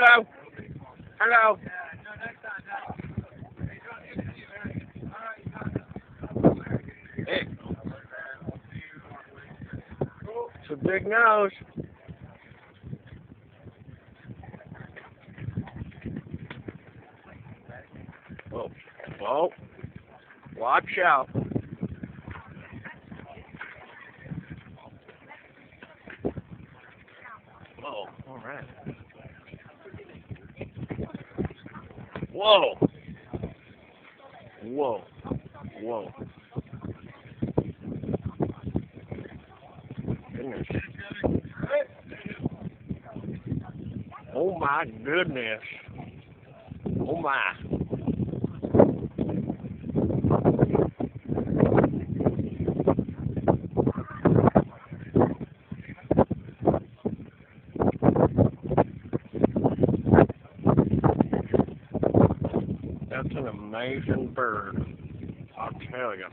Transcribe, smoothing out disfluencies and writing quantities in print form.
Hello. Hello. Hey. It's a big nose. Oh. Whoa. Watch out. Oh, all right. Whoa. Whoa. Whoa. Goodness. Oh my goodness. Oh my. That's an amazing bird. I'll tell you.